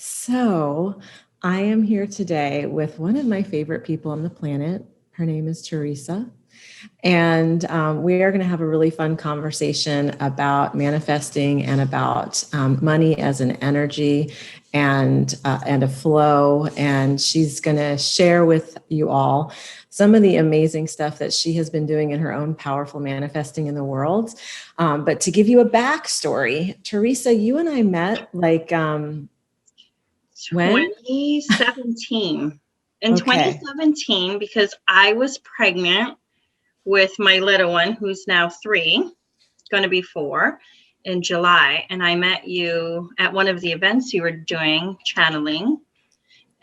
So I am here today with one of my favorite people on the planet. Her name is Teresa. And we are going to have a really fun conversation about manifesting and about money as an energy and a flow. And she's going to share with you all some of the amazing stuff that she has been doing in her own powerful manifesting in the world. But to give you a backstory, Teresa, you and I met when? 2017. In Okay. 2017, because I was pregnant with my little one, who's now 3, going to be 4 in July. And I met you at one of the events you were doing, channeling.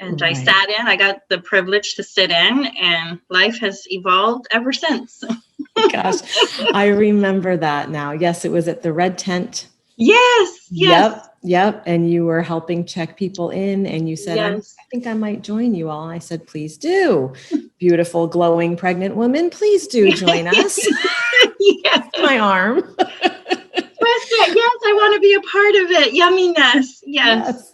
And I sat in, I got the privilege to sit in, and life has evolved ever since. Gosh, I remember that now. Yes, it was at the Red Tent. Yes. Yep. And you were helping check people in, and you said, Yes. I think I might join you all. And I said, please do. Beautiful, glowing pregnant woman, please do join us. Yes. My arm. Twist it. Yes, I want to be a part of it. Yumminess. Yes.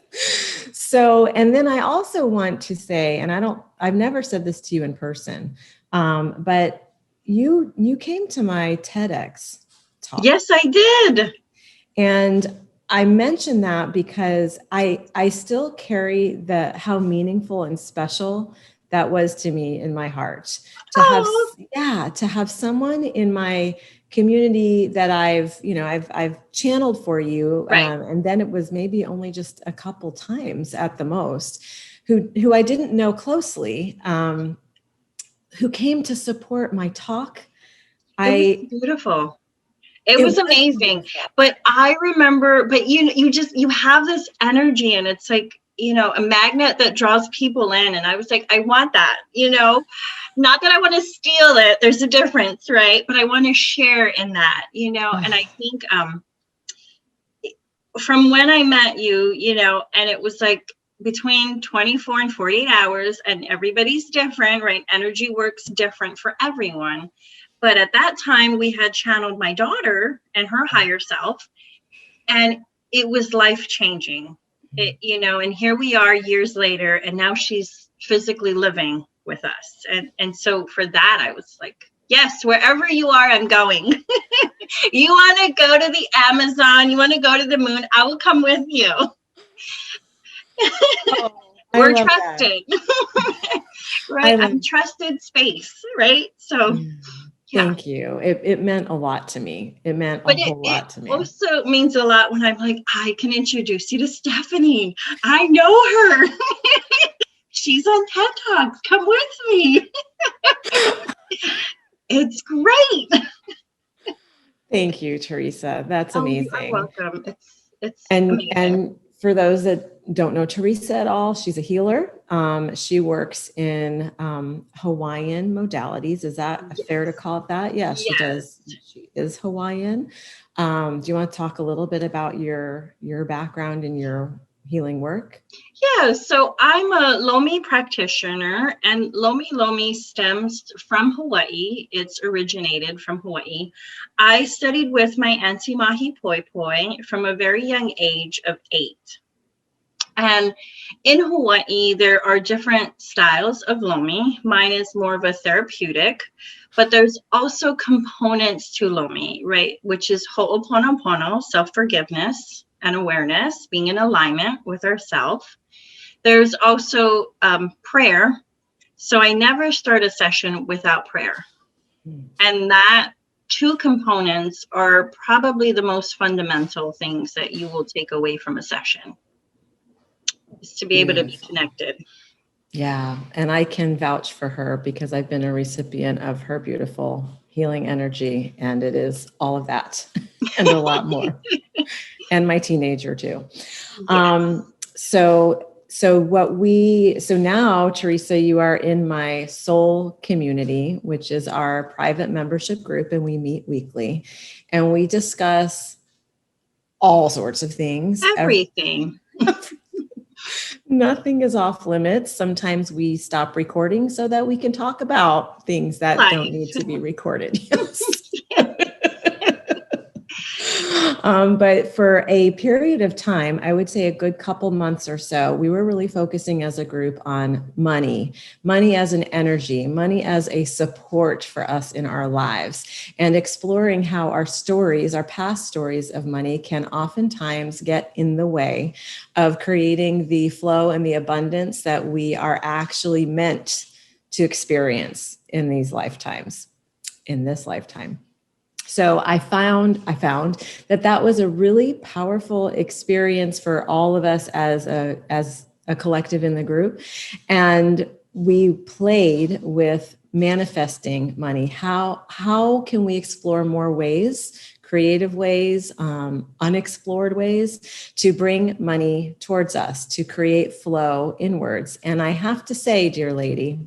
So, and then I also want to say, and I've never said this to you in person, but you came to my TEDx talk. Yes, I did. And I mention that because I still carry how meaningful and special that was to me in my heart to have someone in my community that I've channeled for you. Right. And then it was maybe only just a couple times at the most who I didn't know closely, who came to support my talk. It was beautiful. It was amazing. Beautiful. But I remember, you have this energy, and it's like, a magnet that draws people in. And I was like, I want that, not that I want to steal it. There's a difference, right? But I want to share in that, and I think from when I met you, and it was like between 24 and 48 hours, and everybody's different, right? Energy works different for everyone. But at that time, we had channeled my daughter and her higher self, and it was life-changing, and here we are years later, and now she's physically living with us. And so for that, I was like, yes, wherever you are, I'm going. You want to go to the Amazon, you want to go to the moon, I will come with you. We're trusted. Right? I'm trusted space, right? So... Thank you. It meant a lot to me. It meant a whole lot to me. It also means a lot when I'm like, I can introduce you to Stephanie. I know her. She's on TED Talks. Come with me. It's great. Thank you, Teresa. That's amazing. You're welcome. It's amazing. And for those that don't know Teresa at all, she's a healer. She works in Hawaiian modalities. Is that fair to call it that? Yeah, she does. She is Hawaiian. Do you want to talk a little bit about your background and your healing work? Yeah, so I'm a Lomi practitioner, and Lomi stems from Hawaii. It's originated from Hawaii. I studied with my auntie Mahi Poi Poi from a very young age of 8. And in Hawaii, there are different styles of Lomi. Mine is more of a therapeutic, but there's also components to Lomi, right? Which is ho'oponopono, self-forgiveness and awareness, being in alignment with ourself. There's also prayer. So I never start a session without prayer. And that 2 components are probably the most fundamental things that you will take away from a session. Is to be able to be connected. Yeah. And I can vouch for her because I've been a recipient of her beautiful healing energy, and it is all of that and a lot more. And my teenager too. Yes. So now, Teresa, you are in my soul community, which is our private membership group, and we meet weekly and we discuss all sorts of things. Everything. Nothing is off limits. Sometimes we stop recording so that we can talk about things that don't need to be recorded. Yes. But for a period of time, I would say a good couple months or so, we were really focusing as a group on money as an energy, money as a support for us in our lives, and exploring how our stories, our past stories of money can oftentimes get in the way of creating the flow and the abundance that we are actually meant to experience in these lifetimes, in this lifetime. So I found that was a really powerful experience for all of us as a collective in the group. And we played with manifesting money. How can we explore more ways, creative ways, unexplored ways to bring money towards us, to create flow inwards? And I have to say, dear lady,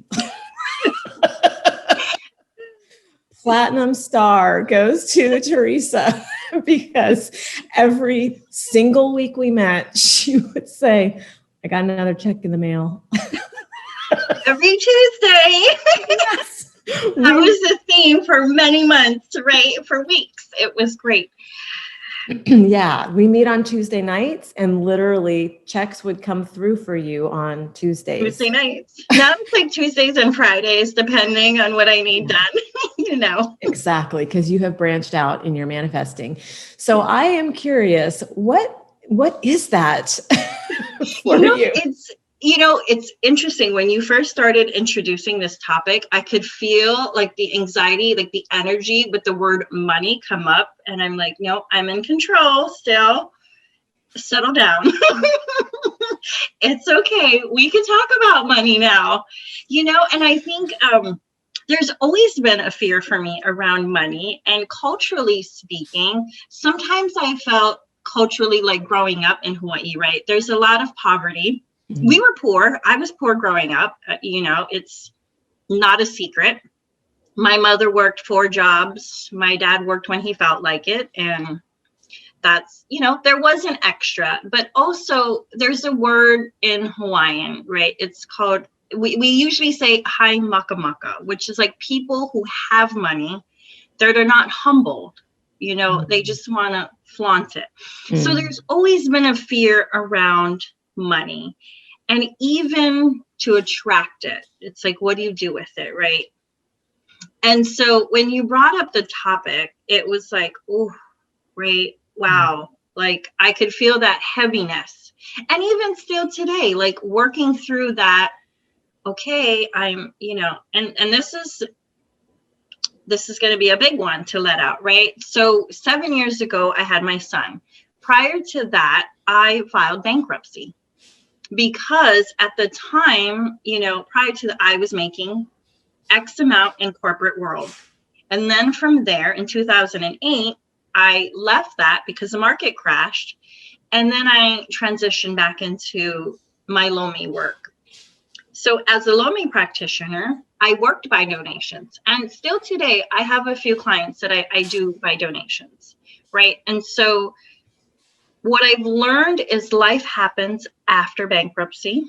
platinum star goes to Teresa because every single week we met, she would say, I got another check in the mail. Every Tuesday. Yes. That was the theme for many months, right? For weeks. It was great. Yeah, we meet on Tuesday nights and literally checks would come through for you on Tuesdays. Tuesday nights. Now it's like Tuesdays and Fridays, depending on what I need done, Exactly, because you have branched out in your manifesting. So I am curious, what is that for you? It's interesting. When you first started introducing this topic, I could feel like the anxiety, like the energy with the word money come up. And I'm like, no, I'm in control still. Settle down. It's okay. We can talk about money now, and I think there's always been a fear for me around money. And culturally speaking, sometimes I felt culturally like growing up in Hawaii, right? There's a lot of poverty. Mm-hmm. We were poor. I was poor growing up. It's not a secret. My mother worked 4 jobs. My dad worked when he felt like it. And that's, there was an extra. But also there's a word in Hawaiian, right? It's called, we usually say hai maka maka, which is like people who have money that are not humbled. They just want to flaunt it. Mm. So there's always been a fear around money. And even to attract it, it's like, what do you do with it, right? And so when you brought up the topic, it was like, oh, right, wow. Like I could feel that heaviness. And even still today, like working through that, okay, I'm, and this is going to be a big one to let out, right? So 7 years ago, I had my son. Prior to that, I filed bankruptcy. Because at the time, prior to that, I was making X amount in corporate world. And then from there in 2008, I left that because the market crashed. And then I transitioned back into my Lomi work. So as a Lomi practitioner, I worked by donations. And still today, I have a few clients that I do by donations, right? And so what I've learned is life happens after bankruptcy.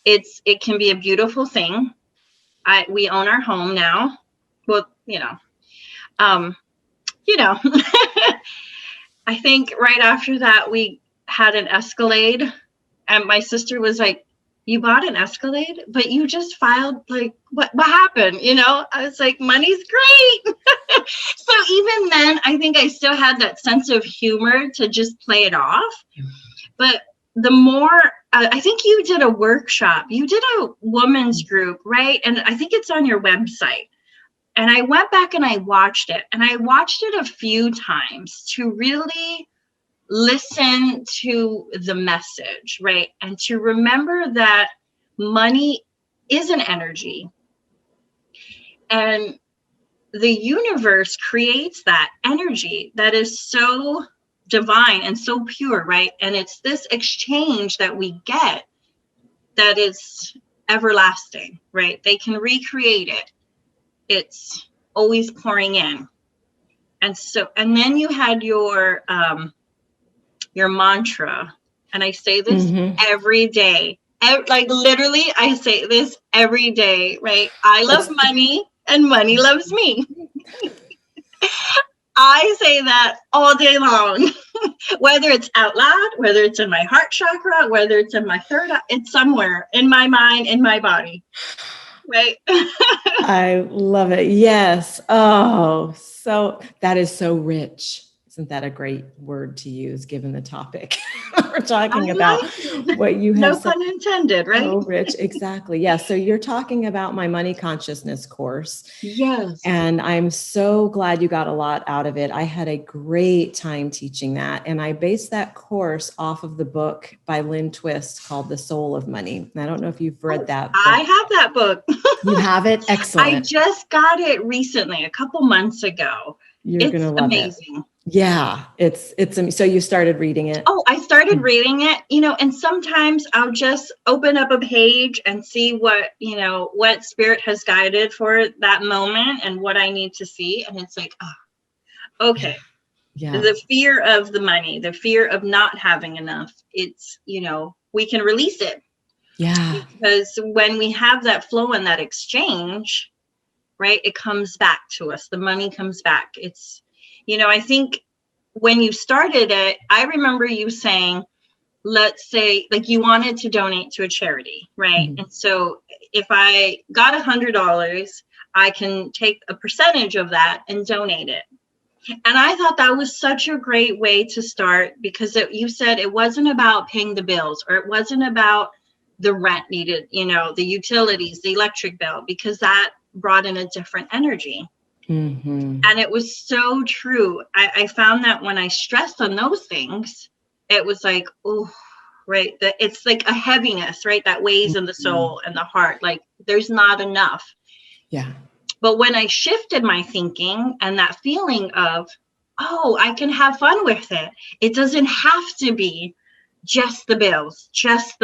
It can be a beautiful thing. We own our home now. Well, I think right after that we had an Escalade, and my sister was like, "You bought an Escalade, but you just filed like what happened?" I was like, "Money's great." So even then, I think I still had that sense of humor to just play it off. But the more, I think you did a workshop, you did a women's group, right? And I think it's on your website. And I went back and I watched it. And I watched it a few times to really listen to the message, right? And to remember that money is an energy. And the universe creates that energy that is so divine and so pure, right? And it's this exchange that we get that is everlasting, right? They can recreate it. It's always pouring in. And then you had your mantra, and I say this every day. Like literally, I say this every day, right? I love money and money loves me. I say that all day long, whether it's out loud, whether it's in my heart chakra, whether it's in my third eye, it's somewhere in my mind, in my body. Right. I love it. Yes. Oh, so that is so rich. Isn't that a great word to use given the topic? We're I talking about like it. what you have No said. pun intended, right? So rich. Exactly. Yeah. So you're talking about my money consciousness course. Yes. And I'm so glad you got a lot out of it. I had a great time teaching that. And I based that course off of the book by Lynn Twist called The Soul of Money. And I don't know if you've read Oh, that I book. have that book. You have it? I Excellent. just got it recently, a couple months ago. You're going to It's love it. amazing. Yeah, so you started reading it. Oh, I started reading it, and sometimes I'll just open up a page and see what spirit has guided for that moment and what I need to see. And it's like, oh, okay. Yeah. The fear of the money, the fear of not having enough, it's, we can release it. Yeah. Because when we have that flow and that exchange, right, it comes back to us. The money comes back. It's, I think when you started it, I remember you saying, let's say, like, you wanted to donate to a charity, right? Mhm. And so if I got $100, I can take a percentage of that and donate it. And I thought that was such a great way to start, because you said it wasn't about paying the bills, or it wasn't about the rent needed, the utilities, the electric bill, because that brought in a different energy. Mm-hmm. And it was so true. I found that when I stressed on those things, it was like, oh, right. It's like a heaviness, right? That weighs in the soul and the heart. Like there's not enough. Yeah. But when I shifted my thinking and that feeling of, oh, I can have fun with it. It doesn't have to be just the bills, just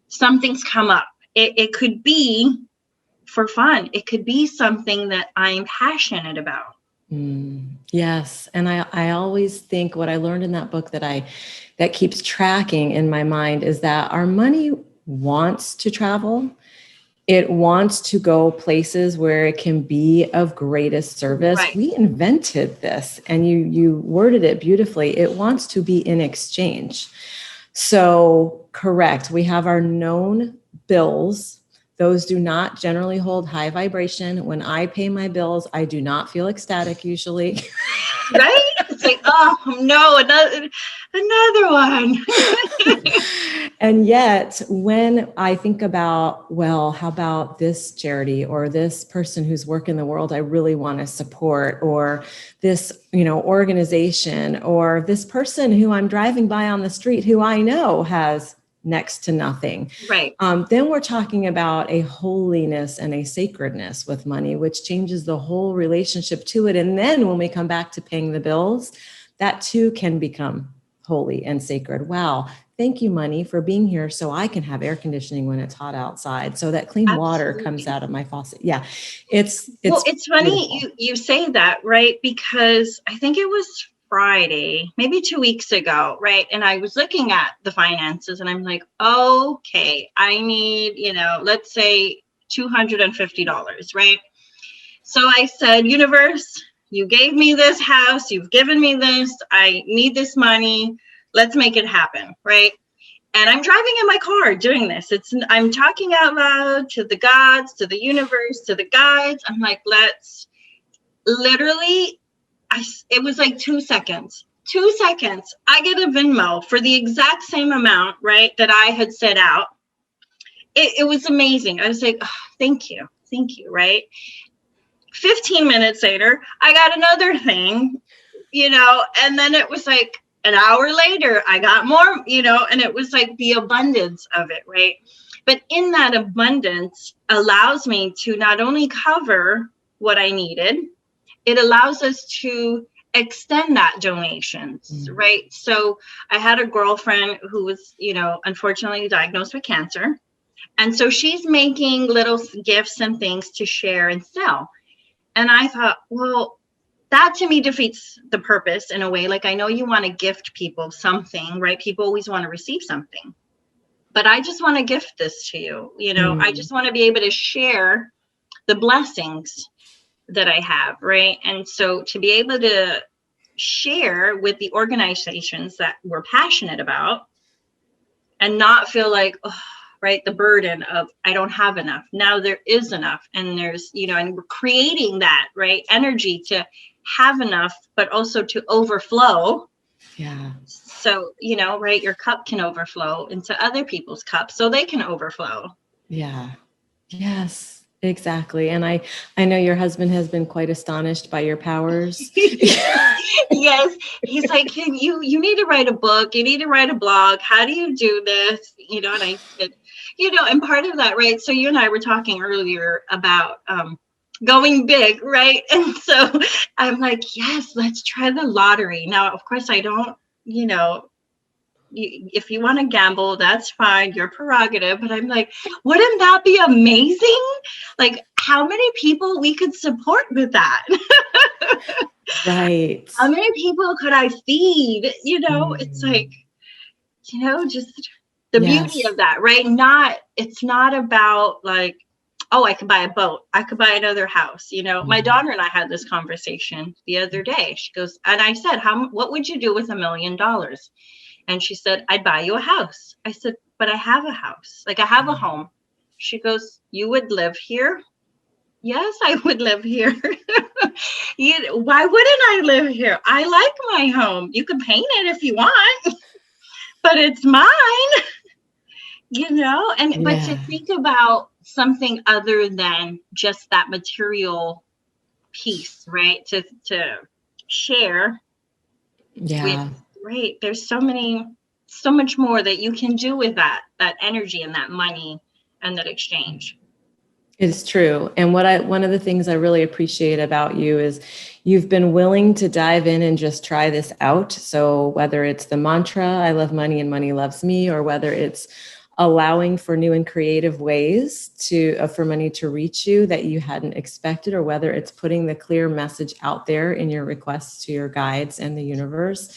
something's come up. It could be for fun. It could be something that I'm passionate about. Yes. And I always think what I learned in that book that keeps tracking in my mind is that our money wants to travel. It wants to go places where it can be of greatest service. Right. We invented this, and you worded it beautifully. It wants to be in exchange. So, correct. We have our known bills. Those do not generally hold high vibration. When I pay my bills, I do not feel ecstatic usually. Right? It's like, oh no, another one. And yet, when I think about, well, how about this charity or this person whose work in the world I really want to support, or this, organization, or this person who I'm driving by on the street who I know has next to nothing. Right. Then we're talking about a holiness and a sacredness with money, which changes the whole relationship to it. And then when we come back to paying the bills, that too can become holy and sacred. Wow. Thank you, money, for being here so I can have air conditioning when it's hot outside, so that clean water comes out of my faucet. Yeah. It's funny you say that, right? Because I think it was Friday, maybe 2 weeks ago, right? And I was looking at the finances and I'm like, okay, I need, let's say $250, right? So I said, universe, you gave me this house, you've given me this, I need this money, let's make it happen, right? And I'm driving in my car doing this. I'm talking out loud to the gods, to the universe, to the guides. I'm like, it was like 2 seconds. 2 seconds. I get a Venmo for the exact same amount, right, that I had set out. It was amazing. I was like, oh, thank you, right? 15 minutes later, I got another thing, and then it was like an hour later, I got more, and it was like the abundance of it, right? But in that abundance allows me to not only cover what I needed, it allows us to extend that donations, right? So I had a girlfriend who was, unfortunately diagnosed with cancer. And so she's making little gifts and things to share and sell. And I thought, well, that to me defeats the purpose in a way. Like, I know you want to gift people something, right? People always want to receive something. But I just want to gift this to you. I just want to be able to share the blessings that I have, right? And so to be able to share with the organizations that we're passionate about and not feel like, oh, right, the burden of I don't have enough. Now there is enough. And there's, and we're creating that, right, energy to have enough, but also to overflow. Yeah. So, right, your cup can overflow into other people's cups so they can overflow. Yeah. Yes, exactly. And I know your husband has been quite astonished by your powers. Yes. He's like, you need to write a book. You need to write a blog. How do you do this? And I said, and part of that, right? So you and I were talking earlier about going big, right? And so I'm like, yes, let's try the lottery. Now, of course, I don't, if you want to gamble, that's fine, your prerogative. But I'm like, wouldn't that be amazing? Like, how many people we could support with that? Right. How many people could I feed? It's like, just the beauty of that, right? It's not about like, oh, I could buy a boat, I could buy another house. My daughter and I had this conversation the other day. She goes, and I said, what would you do with $1 million? And she said, I'd buy you a house. I said, but I have a house. Like, I have a home. She goes, you would live here? Yes, I would live here. Why wouldn't I live here? I like my home. You can paint it if you want, but it's mine, but to think about something other than just that material piece, right? To share with, right? There's so much more that you can do with that energy and that money and that exchange. It's true. And one of the things I really appreciate about you is you've been willing to dive in and just try this out. So whether it's the mantra, I love money and money loves me, or whether it's allowing for new and creative ways for money to reach you that you hadn't expected, or whether it's putting the clear message out there in your requests to your guides and the universe.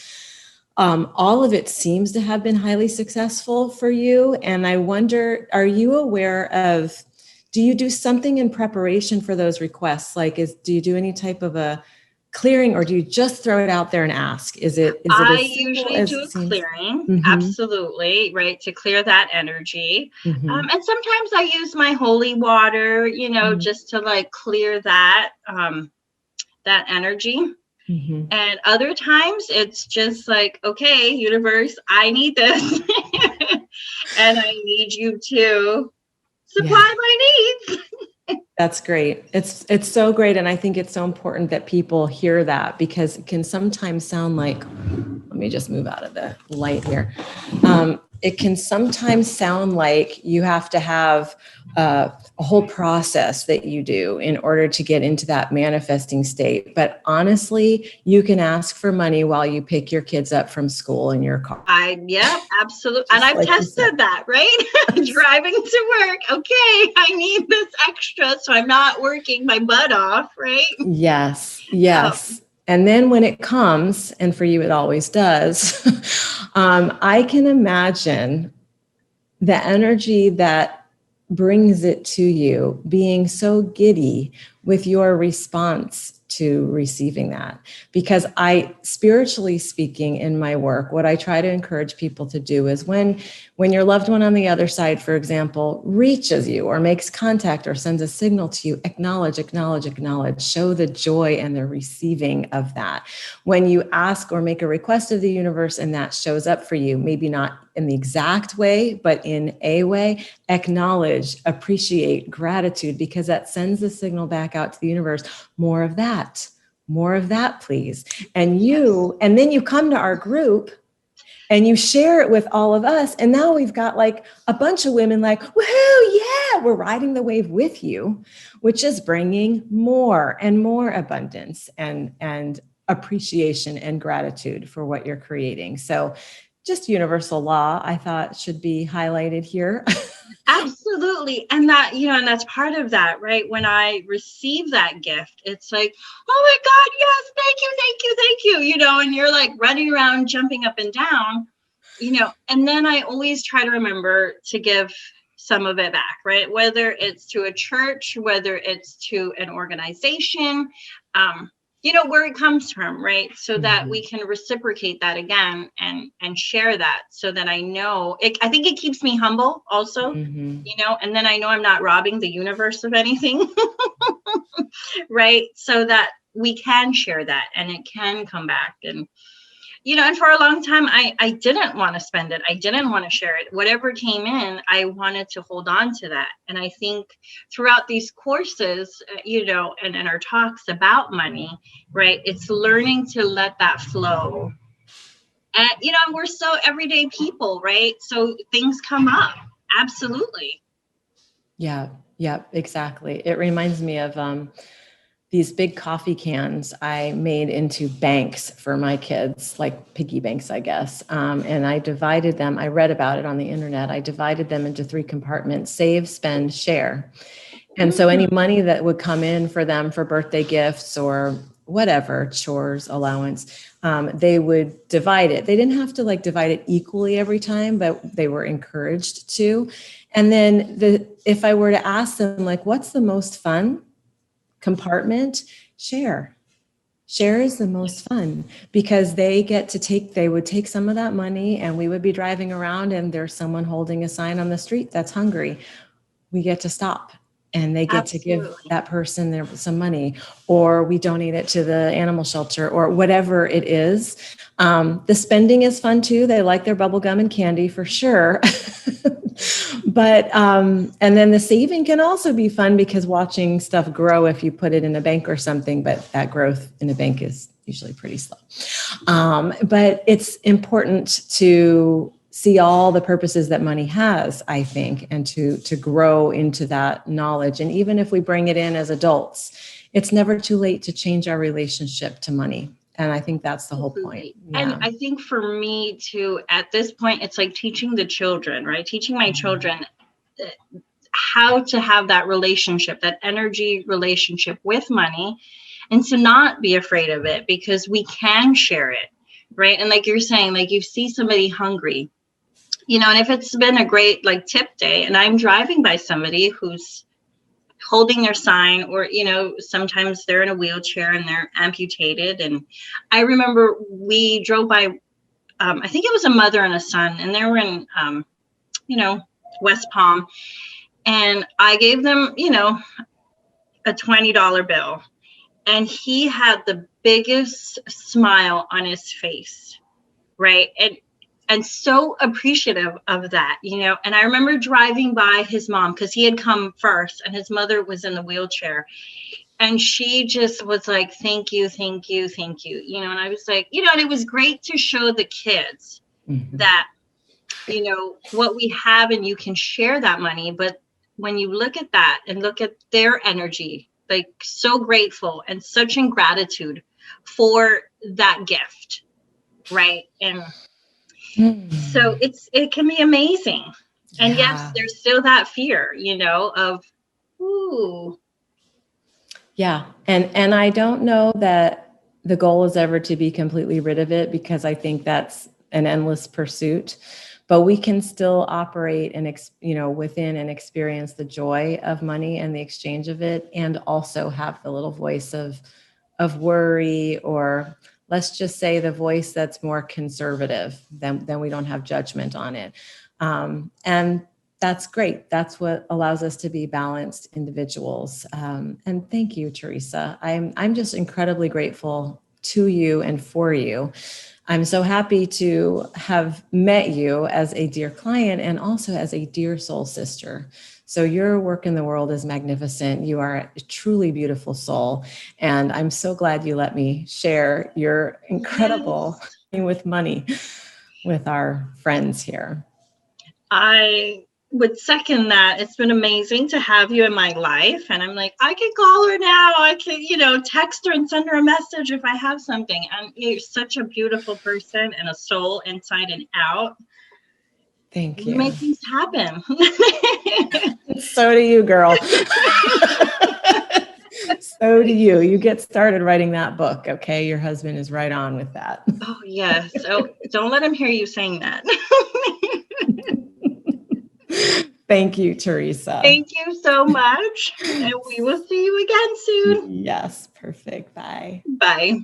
All of it seems to have been highly successful for you. And I wonder, are you aware of, do you do something in preparation for those requests? Like, do you do any type of a clearing, or do you just throw it out there and ask? I usually do a clearing. Mm-hmm. Absolutely. Right. To clear that energy. Mm-hmm. And sometimes I use my holy water, mm-hmm. just to like clear that, that energy. Mm-hmm. And other times it's just like, okay, universe, I need this. And I need you to supply my needs. That's great. It's so great. And I think it's so important that people hear that, because it can sometimes sound like, let me just move out of the light here. It can sometimes sound like you have to have a whole process that you do in order to get into that manifesting state. But honestly, you can ask for money while you pick your kids up from school in your car. Yeah, absolutely. And I've tested that, right? Driving to work. Okay, I need this extra, so I'm not working my butt off, right? Yes. And then when it comes, and for you it always does, I can imagine the energy that brings it to you being so giddy with your response to receiving that. Because spiritually speaking, in my work, what I try to encourage people to do is when your loved one on the other side, for example, reaches you or makes contact or sends a signal to you, acknowledge, show the joy and the receiving of that. When you ask or make a request of the universe and that shows up for you, maybe not in the exact way, but in a way, acknowledge, appreciate, gratitude, because that sends the signal back out to the universe. More of that, please. And then you come to our group and you share it with all of us. And now we've got like a bunch of women like, woohoo, yeah, we're riding the wave with you, which is bringing more and more abundance and appreciation and gratitude for what you're creating. So just universal law, I thought, should be highlighted here. Absolutely. And that, and that's part of that, right? When I receive that gift, it's like, oh my God, yes, thank you, and you're like running around, jumping up and down, and then I always try to remember to give some of it back, right? Whether it's to a church, whether it's to an organization, where it comes from, right? So that we can reciprocate that again and share that, so that I know it. I think it keeps me humble also, and then I know I'm not robbing the universe of anything, right? So that we can share that and it can come back. And for a long time, I didn't want to spend it. I didn't want to share it. Whatever came in, I wanted to hold on to that. And I think throughout these courses, and in our talks about money, right, it's learning to let that flow. And, we're so everyday people, right? So things come up. Absolutely. Yeah, exactly. It reminds me of these big coffee cans I made into banks for my kids, like piggy banks, I guess. And I divided them. I read about it on the internet. I divided them into 3 compartments: save, spend, share. And so any money that would come in for them for birthday gifts or whatever, chores, allowance, they would divide it. They didn't have to divide it equally every time, but they were encouraged to. And then if I were to ask them, what's the most fun compartment? Share is the most fun, because they would take some of that money, and we would be driving around and there's someone holding a sign on the street that's hungry. We get to stop and they get to give that person some money, or we donate it to the animal shelter or whatever it is. The spending is fun too. They like their bubble gum and candy for sure. But, and then the saving can also be fun, because watching stuff grow, if you put it in a bank or something, but that growth in a bank is usually pretty slow. But it's important to see all the purposes that money has, I think, and to grow into that knowledge. And even if we bring it in as adults, it's never too late to change our relationship to money. And I think that's the whole point. Yeah. And I think for me too, at this point, it's like teaching the children, right? Teaching my children how to have that relationship, that energy relationship with money, and to not be afraid of it, because we can share it, right? And like you're saying, you see somebody hungry, and if it's been a great tip day and I'm driving by somebody who's holding their sign, or sometimes they're in a wheelchair and they're amputated. And I remember we drove by, I think it was a mother and a son, and they were in West Palm, and I gave them a $20 bill, and he had the biggest smile on his face, right? And so appreciative of that, and I remember driving by his mom, because he had come first and his mother was in the wheelchair, and she just was like, thank you, thank you, thank you, and I was like, and it was great to show the kids that, what we have, and you can share that money. But when you look at that and look at their energy, so grateful and such in gratitude for that gift, right? And so it can be amazing. And yes, there's still that fear, of, ooh. Yeah. And I don't know that the goal is ever to be completely rid of it, because I think that's an endless pursuit, but we can still operate and, within and experience the joy of money and the exchange of it, and also have the little voice of worry, or let's just say the voice that's more conservative, then we don't have judgment on it. And that's great. That's what allows us to be balanced individuals. And thank you, Teresa. I'm just incredibly grateful to you and for you. I'm so happy to have met you as a dear client and also as a dear soul sister. So your work in the world is magnificent. You are a truly beautiful soul. And I'm so glad you let me share your incredible with money with our friends here. I would second that. It's been amazing to have you in my life. And I'm like, I can call her now. I can, text her and send her a message if I have something. And you're such a beautiful person and a soul inside and out. Thank you. You make things happen. So do you, girl. So do you. You get started writing that book, okay? Your husband is right on with that. Oh, yes. So don't let him hear you saying that. Thank you, Teresa. Thank you so much. And we will see you again soon. Yes, perfect. Bye. Bye.